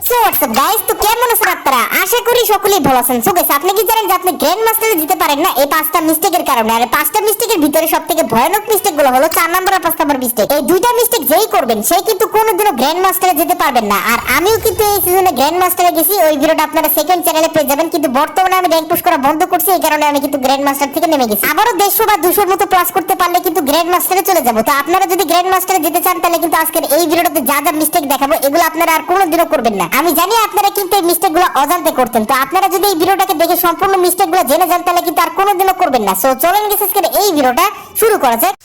So WhatsApp guys, তো কেমন আছেন আপনারা? আশা করি সকলেই ভালো আছেন। সো গাইস, আপনি কি জানেন যে আপনি গ্র্যান্ড মাস্টারে দিতে পারেন না এই পাঁচটা মিস্টেকের কারণে? আর পাঁচটা মিস্টেকের ভিতরে সবথেকে ভয়ানক মিস্টেক গুলো হলো 4 নাম্বার আর 5 নাম্বার মিস্টেক। এই দুইটা মিস্টেক যেই করবেন সে কিন্তু কোনোদিনও গ্র্যান্ড মাস্টারে যেতে পারবেন না। আর আমিও কিন্তু এই সিজনে গ্র্যান্ড মাস্টারে গেছি, ওই ভিডিওটা আপনারা সেকেন্ড চ্যানেলে পেয়ে যাবেন। কিন্তু বর্তমানে আমি র্যাঙ্ক পুশ করা বন্ধ করছি, এই কারণে আমি কিন্তু গ্র্যান্ড মাস্টার থেকে নেমে গেছি। আবারও 150 বা 200 মতো প্লাস করতে পারলে কিন্তু গ্র্যান্ড মাস্টারে চলে যাব। তো আপনারা যদি গ্র্যান্ড মাস্টারে যেতে চান তাহলে কিন্তু আজকের এই ভিডিওতে যা যা মিস্টেক দেখাবো এগুলো আপনারা আর কোনোদিনও করবেন না। আমি জানি আপনারা কিন্তু এই মিস্টেকগুলো অজান্তে করতেন, তো আপনারা যদি এই ভিডিওটাকে দেখে সম্পূর্ণ মিস্টেকগুলো জেনে যান তাহলে কিন্তু আর কোনোদিনও করবেন না। সো চলেন গেছে আজকের এই ভিডিওটা শুরু করা যাক।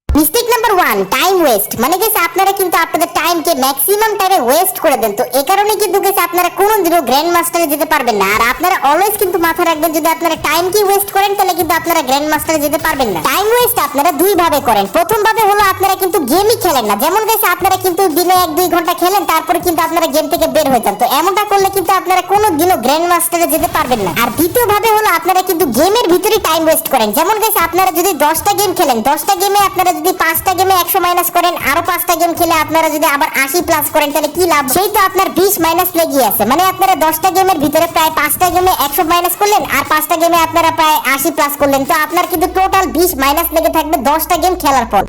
Mistake number 1, time waste. মানে গেছে আপনারা কিন্তু আপনাদের টাইমকে ম্যাক্সিমাম টাইমে ওয়েস্ট করে দেন। তো এই কারণে কিন্তু গেছে আপনারা কোনোদিনও গ্র্যান্ড মাস্টারে যেতে পারবেন না। আর আপনারা অলওয়েজ কিন্তু মাথা রাখবেন, যদি আপনারা টাইমকে ওয়েস্ট করেন তাহলে কিন্তু আপনারা গ্র্যান্ড মাস্টারে যেতে পারবেন না। টাইম ওয়েস্ট আপনারা দুই ভাবে করেন। প্রথম ভাবে হলো আপনারা কিন্তু গেমই খেলেন না। যেমন গেছে আপনারা কিন্তু দিনে 1-2 ঘন্টা খেলেন, তারপরে কিন্তু আপনারা গেম থেকে বের হয়ে যান। তো এমনটা করলে কিন্তু আপনারা কোনোদিনও গ্র্যান্ড মাস্টারে যেতে পারবেন না। আর দ্বিতীয় ভাবে হলো আপনারা কিন্তু গেমের ভিতরে টাইম ওয়েস্ট করেন। যেমন গেছে আপনারা যদি 10টা গেম খেলেন, 10টা গেমে আপনারা যদি 5টা গেমে 100 মাইনাস করেন, আরো 5টা গেম খেলে আপনারা যদি আবার 80 প্লাস করেন তাহলে কি লাভ? সেই তো আপনার 20 মাইনাস লেগে আছে। মানে আপনারা 10টা গেমের ভিতরে প্রায় 5টা গেমে 100 মাইনাস করলেন, আর 5টা গেমে আপনারা প্রায় 80 প্লাস করলেন। তো আপনার কিন্তু টোটাল 20 মাইনাস লেগে থাকবে 10টা গেম খেলার পর।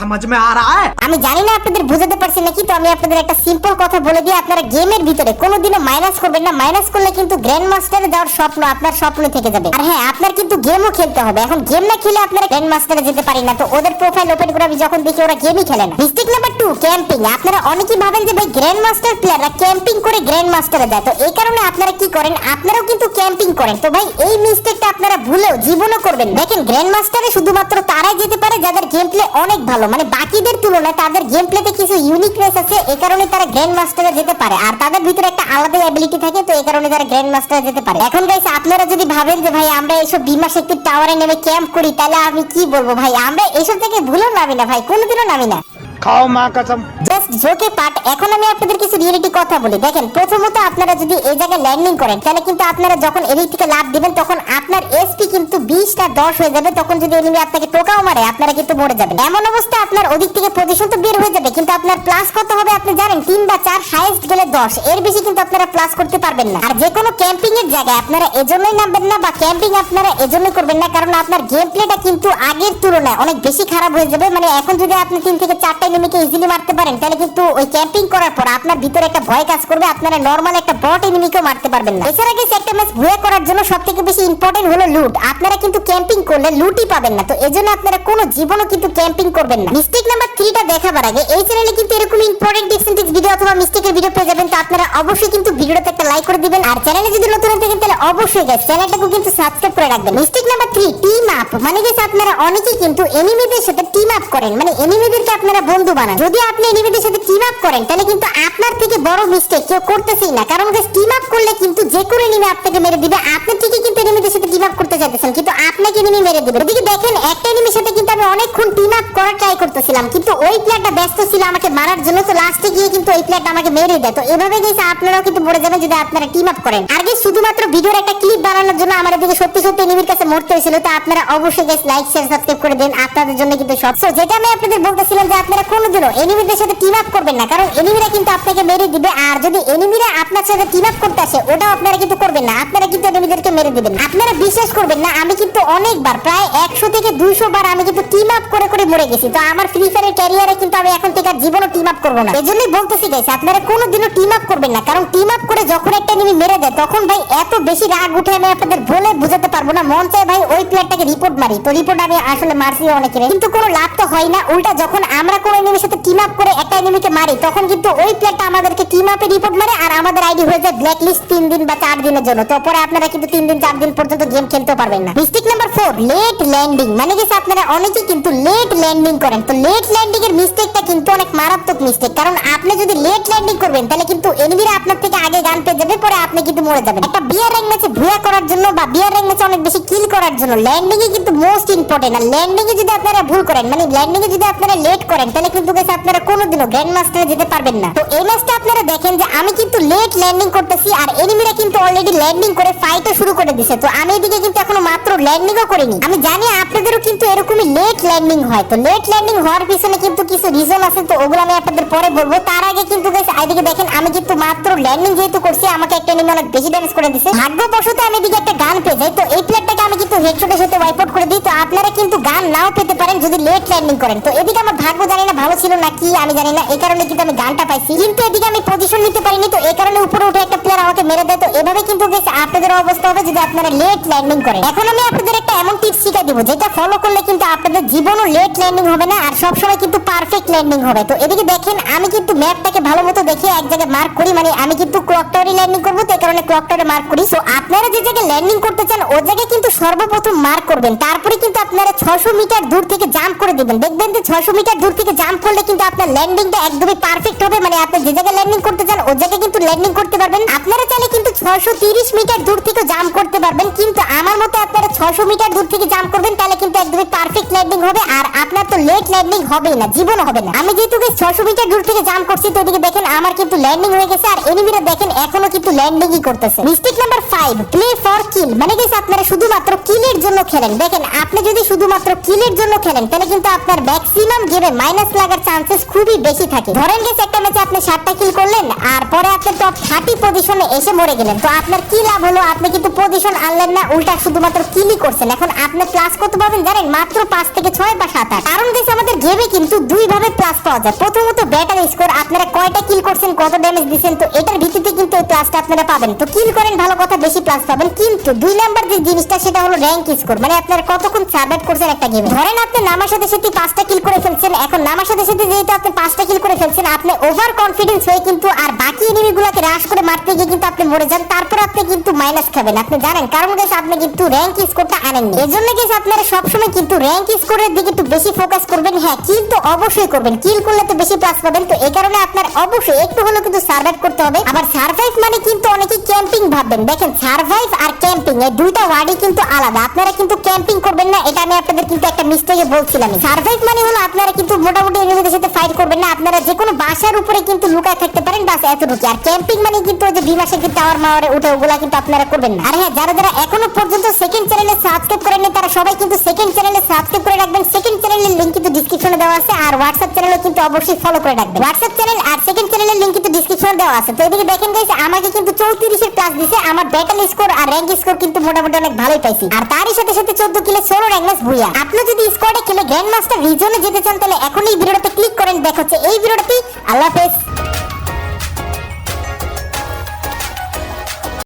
समझ में आ रहा है? আমি জানি না আপনাদের বুঝাতে পারছি নাকি, তো আমি আপনাদের একটা সিম্পল কথা বলে দিই, আপনারা গেমের ভিতরে কোনোদিনও মাইনাস করবেন না। মাইনাস করলে কিন্তু গ্র্যান্ড মাস্টারে যাওয়ার স্বপ্ন আপনার স্বপ্ন থেকে যাবে। আর হ্যাঁ, আপনার কিন্তু গেমও খেলতে হবে। এখন গেম না খেলে আপনারা গ্র্যান্ড মাস্টারে যেতে পারি না। তো ওদের প্রোফাইল ওপেন করে আমি যখন দেখি ওরা গেমই খেলে না। Mistake number 2, camping. আপনারা অনেকেই ভাবেন যে ভাই গ্র্যান্ড মাস্টার প্লেয়াররা ক্যাম্পিং করে গ্র্যান্ড মাস্টারে যায়। তো এই কারণে আপনারা কি করেন, আপনারাও কিন্তু ক্যাম্পিং করেন। তো ভাই এই মিস্টেকটা আপনারা ভুলেও জীবনও করবেন। দেখেন, গ্র্যান্ড মাস্টারে শুধুমাত্র তারাই যেতে পারে যাদের গেম প্লে অনেক ভালো, মানে বাকিদের তুলনায় তাদের গেম প্লেতে কিছু ইউনিকনেস আছে, এই কারণে তারা গ্র্যান্ড মাস্টারে যেতে পারে। আর তাদের ভিতরে একটা আলাদা অ্যাবিলিটি থাকে, তো এই কারণে তারা গ্র্যান্ড মাস্টারে যেতে পারে। এখন গাইস, আপনারা যদি ভাবেন যে ভাই আমরা এইসব বিমা শক্তির টাওয়ারে নেমে ক্যাম্প করি, তাহলে আমি কি বলবো ভাই, আমরা এইসব থেকে ভুলেও নামি না ভাই, কোনোদিনও নামি না। खाओ माँ कसम। জাস্ট জোকে পার্ট। এখন আমি আপনাদের কিছু রিয়েলিটি কথা বলি। দেখেন, প্রথমত আপনারা যদি এই জায়গায় ল্যান্ডিং করেন তাহলে কিন্তু আপনারা যখন এদিক থেকে লাফ দিবেন তখন আপনার এসপি কিন্তু 20টা 10 হয়ে যাবে। তখন যদি এনিমি আপনাকে টোকাও মারে আপনারা কিন্তু মরে যাবেন। এমন অবস্থা আপনার ওদিক থেকে পজিশন তো বের হয়ে যাবে, কিন্তু আপনার প্লাস কত হবে আপনি জানেন? 3 বা 4, হাইয়েস্ট গেলে 10, এর বেশি কিন্তু আপনারা প্লাস করতে পারবেন না। আর যে কোনো ক্যাম্পিং এর জায়গায় আপনারা এজন্যই নামবেন না, বা ক্যাম্পিং আপনারা এজন্যই করবেন না কারণ আপনার গেম প্লেটা কিন্তু আগের তুলনায় অনেক বেশি খারাপ হয়ে যাবে। মানে এখন যদি আপনি 3 থেকে 4টা এনিমিকে ইজিলি মারতে পারেন তাহলে কিন্তু ওই ক্যাম্পিং করার পর আপনার ভিতরে একটা ভয় কাজ করবে, আপনারা নরমাল একটা বট এনিমিকেও মারতে পারবেন না। এছাড়া গেছে একটা ম্যাচ ভুয়া করার জন্য সবথেকে বেশি ইম্পর্টেন্ট হলো লুট। আপনারা কিন্তু ক্যাম্পিং করলে লুটই পাবেন না, তো এজন্য আপনারা কোনো জীবনও কিন্তু ক্যাম্পিং করবেন না। মিস্টেক নাম্বার 3টা দেখাবার আগে এই চ্যানেলে কিন্তু এরকম important tips and tricks video অথবা মিস্টেকের ভিডিও পেয়ে যাবেন। তো আপনারা অবশ্যই কিন্তু ভিডিওতে একটা লাইক করে দিবেন, আর চ্যানেলে যদি নতুন হয়ে থাকেন তাহলে অবশ্যই গাইস চ্যানেলটাকে কিন্তু সাবস্ক্রাইব করে রাখবেন। Mistake number 3, team up. মানে গেছে আপনারা অনেকেই কিন্তু এনিমিদের সাথে টিম আপ করেন, মানে এনিমিদেরকে আপনারা বন্ধু বানান। যদি আপনি এনিমিদের সাথে টিম আপ করেন তাহলে কিন্তু আপনার থেকে বড় মিস্টেক কেউ করতেছেই না, কারণ গাইস টিম আপ করলে কিন্তু যে কোনো এনিমি আপনাকে মেরে দিবে। আপনি ঠিকই কিন্তু এনিমিদের সাথে টিম আপ করতে চাইতেছেন, কিন্তু আপনাকে এনিমি মেরে দিবে। এদিকে দেখেন, একটা এনিমির সাথে কিন্তু আমি অনেকক্ষণ টিম আপ করার ট্রাই করতেছিলাম, কিন্তু ওই প্লেয়ারটা ব্যস্ত ছিল আমাকে মারার জন্য, তো লাস্টে গিয়ে কিন্তু ওই প্লেয়ারটা আমাকে মেরে দেয়। তো এভাবে গেছে আপনারাও কিন্তু মরে যাবেন যদি আপনারা টিম আপ করেন। আর গাইস, শুধুমাত্র ভিডিওর একটা ক্লিপ বানানোর জন্য আমার এদিকে সত্যি সত্যি এনিমির কাছে মরতে হয়েছিল। তো আপনারা অবশ্যই গাইস লাইক শেয়ার সাবস্ক্রাইব করে দেন, আপনাদের জন্য কিন্তু সব। সো যেটা আমি আপনাদের বলতেছিলাম যে আপনারা কোনোদিনও এনিমিদের সাথে টিম আপ করবেন না, কারণ এনিমিরা কিন্তু আপনাকে মেরে দিবে। আর যদি এনিমিরা আপনার সাথে টিম আপ করতে আসে ওটাও আপনারা কিন্তু করবেন না, আপনারা কিন্তু এনিমিদেরকে মেরে দিবেন। আপনারা বিশ্বাস করবেন না, আমি কিন্তু অনেকবার প্রায় 100 থেকে 200 বার আমি কিন্তু টিম আপ করে করে মরে গেছি। তো আমার ফ্রি ফায়ারের ক্যারিয়ারে কিন্তু আমি এখন থেকে জীবনও টিম আপ করব না। এজন্যই বলতেছি গাইস, আপনারা কোনোদিনও টিম আপ করবেন না, কারণ টিম আপ করে যখন একটা এনিমি মেরে দেয় তখন ভাই এত বেশি রাগ উঠে আমি আপনাদের বলে বুঝাতে পারবো না। মন চায় ভাই ওই প্লেয়ারটাকে রিপোর্ট মারি। তো রিপোর্ট আমি আসলে মারছি অনেকের, কিন্তু কোনো লাভ তো হয় না। উল্টা যখন আমরা কোনো এনিমির সাথে টিম আপ করে একটা এনিমিকে মারি তখন কিন্তু ওই প্লেয়ারটা আমাদেরকে টিম আপে রিপোর্ট মারে, আর আমাদের আইডি হয়ে যায় ব্ল্যাক লিস্ট 3 দিন বা 4 দিনের জন্য। তো পরে আপনারা কিন্তু 3 দিন 4 দিন পর্যন্ত গেম খেলতে পারবেন না। Mistake number 4, late landing. মানে গেছে আপনারা অনেকেই কিন্তু লেট ল্যান্ডিং করেন। তো লেট ল্যান্ডিং এর মিস্টেকটা কিন্তু অনেক মারাত্মক মিস্টেক, কারণ আপনি যদি লেট ল্যান্ডিং করবেন তাহলে কিন্তু এনিমিরা আপনার থেকে আগে গান পেয়ে যাবে, পরে আপনি কিন্তু মরে যাবেন। একটা বিয়ার র্যাঙ্ক ম্যাচে ভুয়া করার জন্য বা বিয়ার র্যাঙ্ক ম্যাচে অনেক বেশি কিল করার জন্য ল্যান্ডিং এ কিন্তু মোস্ট ইম্পর্টেন্ট। আর ল্যান্ডিং এ যদি আপনারা ভুল করেন, মানে ল্যান্ডিং এ যদি আপনারা লেট করেন তাহলে কিন্তু গাইস আপনারা কোনোদিনও গ্র্যান্ড মাস্টারে যেতে পারবেন না। তো এই ম্যাচটা আপনারা দেখেন যে আমি কিন্তু লেট ল্যান্ডিং করতেছি আর এনিমিরা কিন্তু অলরেডি ল্যান্ডিং করে ফাইটও শুরু করে দিয়েছে। তো আমি এদিকে কিন্তু এখনো মাত্র ল্যান্ডিংও করিনি। আমি জানি আপনাদেরও কিন্তু এরকমই লেট ল্যান্ডিং হয়। তো লেট লেট ল্যান্ডিং হওয়ার পিছনে কিন্তু কিছু রিজন আছে, তো ওগুলো আমি আপনাদের পরে বলবো। তার আগে কিন্তু গাইস এইদিকে দেখেন আমি কিন্তু মাত্র ল্যান্ডিং যেহেতু করছি আমাকে একটা এনিমি অনেক বেশি ড্যামেজ করে দিয়েছে। ভাগ্যবশত আমি এদিকে একটা গান পেয়ে যাই, তো এই প্লেয়ারটাকে আমি কিন্তু হেডশটের সাথে ওয়াইপ আউট করে দিই। তো আপনারা কিন্তু গান নাও পেতে পারেন যদি লেট ল্যান্ডিং করেন। তো এদিকে আমার ভাগ্য জানি না ভালো ছিল নাকি আমি জানি না, এই কারণে কিন্তু আমি গানটা পাইছি, কিন্তু এদিকে আমি পজিশন নিতে পারিনি। তো এই কারণে উপরে উঠে একটা প্লেয়ার আমাকে মেরে দেয়। তো এভাবে কিন্তু গাইস আপনাদের অবস্থা হবে যদি আপনারা লেট ল্যান্ডিং করেন। এখন আমি আপনাদের একটা এমন টিপস শিখিয়ে দিব যেটা ফলো করলে কিন্তু আপনাদের জীবনও লেট ল্যান্ডিং হবে না আর সব সময় কিন্তু পারফেক্ট ল্যান্ডিং হবে। তো এদিকে দেখেন আমি কিন্তু ম্যাপটাকে ভালো মতো দেখে এক জায়গায় মার্ক করি, মানে আমি কিন্তু ক্লক টাওয়ারে ল্যান্ডিং করব, তো এই কারণে ক্লক টাওয়ারে মার্ক করি। সো আপনারা যে জায়গায় ল্যান্ডিং করতে চান ওই জায়গায় কিন্তু সর্বপ্রথম মার্ক করবেন, তারপরে কিন্তু আপনারা 600 মিটার দূর থেকে জাম্প করে দিবেন। দেখবেন যে 600 মিটার দূর থেকে জাম্প করলে কিন্তু আপনার ল্যান্ডিংটা একদমই পারফেক্ট হবে, মানে আপনি যে জায়গায় ল্যান্ডিং করতে চান ওই জায়গায় কিন্তু ল্যান্ডিং করতে পারবেন। আপনারা চাইলে কিন্তু 630 মিটার দূর থেকে জাম্প করতে পারবেন, কিন্তু আমার মতে আপনারা 600 মিটার দূর থেকে জাম্প করবেন, তাহলে কিন্তু একদমই পারফেক্ট ল্যান্ডিং হবে আর আপনার তো লেট ল্যান্ডিং হবেই না, জীবনও হবে না। আমি যেহেতু 600 মিটার দূর থেকে জাম্প করছি, তো এদিকে দেখেন আমার কিন্তু ল্যান্ডিং হয়ে গেছে আর এনিমিরা দেখেন এখনো কিন্তু ল্যান্ডিংই করতেছে। মিস্টেক নাম্বার 5, প্লে ফর কিল, মানে গাইস আপনারা শুধুমাত্র কিলের জন্য খেলেন। দেখেন আপনি যদি শুধুমাত্র কিলের জন্য খেলেন তাহলে কিন্তু আপনার ম্যাক্সিমাম গেমে মাইনাস লাগার চান্সেস খুবই বেশি থাকে। ধরেন গাইস একটা ম্যাচে আপনি 7টা কিল করলেন আর পরে আপনি টপ 30 পজিশনে এসে মরে গেলেন, তো আপনার কি লাভ হলো? আপনি কিন্তু পজিশন আনলেন না, উল্টা শুধুমাত্র কিলই করছেন। এখন আপনি প্লাস কত পাবেন জানেন? মাত্র 5 থেকে 6 বা 7 8। কারণ গাইস আমাদের গেমে কিন্তু দুই ভাবে প্লাস পাওয়া যায়। প্রথমত ব্যাটার স্কোর, আপনারা কয়টা কিল করছেন, কত ড্যামেজ দিবেন, তো এটার ভিত্তিতে কিন্তু এই প্লাসটা আপনারা পাবেন। তো কিল করেন ভালো কথা, বেশি প্লাস পাবেন। কিন্তু 2 নাম্বার যে জিনিসটা সেটা হলো র‍্যাঙ্ক স্কোর, মানে আপনারা কতক্ষণ সার্ভাইভ করছেন একটা গেমে। ধরেন আপনি নামার সাথে সাথে 5টা কিল করে ফেলছেন, এখন নামার সাথে সাথে যেহেতু আপনি 5টা কিল করে ফেলছেন আপনি ওভার কনফিডেন্স হয়ে কিন্তু আর বাকি এনিমিগুলোকে রাশ করে মারতে গিয়ে কিন্তু আপনি মরে যান, তারপর আপনি কিন্তু মাইনাস খাবেন, আপনি জানেন, কারণ গাইস আপনি কিন্তু র‍্যাঙ্ক স্কোরটা আনেননি। এজন্য গাইস আপনারা সবসময় কিন্তু র‍্যাঙ্ক স্কোরের দিকে একটু বেশি ফোকাস করবেন। হ্যাঁ কিল তো অবশ্যই করবেন, কিল করলে তো বেশি প্লাস পাবেন। তো এই কারণে আপনার অবশ্যই একটু হলেও কিন্তু সার্ভাইভ করতে হবে। আবার সার্ভাইভ মানে কিন্তু অনেকে ক্যাম্পিং ভাববেন, দেখেন সার্ভাইভ আর ক্যাম্পিং এই দুইটা ওয়ার্ডই কিন্তু আলাদা। আপনারা কিন্তু ক্যাম্পিং করবেন না, এটা আমি আপনাদের কিন্তু একটা মিস্টেকে বলছিলাম। সার্ভাইভ মানে হলো আপনারা কিন্তু মোটামুটি এনিমিদের সাথে ফাইট করবেন না, আপনারা যে কোনো বাসার উপরে কিন্তু লুকায় থাকতে পারেন, বাস এতটুকু। আর ক্যাম্পিং মানে কিন্তু ওই যে বিমাসে কিন্তু টাওয়ার মাওয়ারে উঠে ওগুলা কিন্তু আপনারা করবেন না। আর হ্যাঁ যারা যারা এখনো পর্যন্ত সেকেন্ড চ্যানেলে সাবস্ক্রাইব করেননি তারা সবাই কিন্তু সেকেন্ড চ্যানেলে সাবস্ক্রাইব করে রাখবেন। সেকেন্ড চ্যানেলের লিংক কিন্তু ডেসক্রিপশনে দেওয়া আছে, আর হোয়াটসঅ্যাপ চ্যানেলে কিন্তু অবশ্যই ফলো করে রাখবেন। হোয়াটসঅ্যাপ চ্যানেল আর সেকেন্ড চ্যানেলের লিংক কিন্তু ডেসক্রিপশনে দেওয়া আছে। তো এদিকে দেখেন গাইস আমাকে কিন্তু 34 এর প্লাস দিয়েছে, আমার ব্যাটল স্কোর আর র‍্যাঙ্ক স্কোর কিন্তু মোটামুটি অনেক ভালোই পাইছি। আর তারই সাথে সাথে 14 কিলে 16 র‍্যাঙ্ক ম্যাচ ভুইয়া। আপনি যদি স্কোয়াডে খেলে গ্র্যান্ড মাস্টার রিজনে যেতে চান তাহলে এখনই ভিডিওটাতে ক্লিক করেন। দেখা হচ্ছে এই ভিডিওটাতে। আল্লাহ হাফেজ।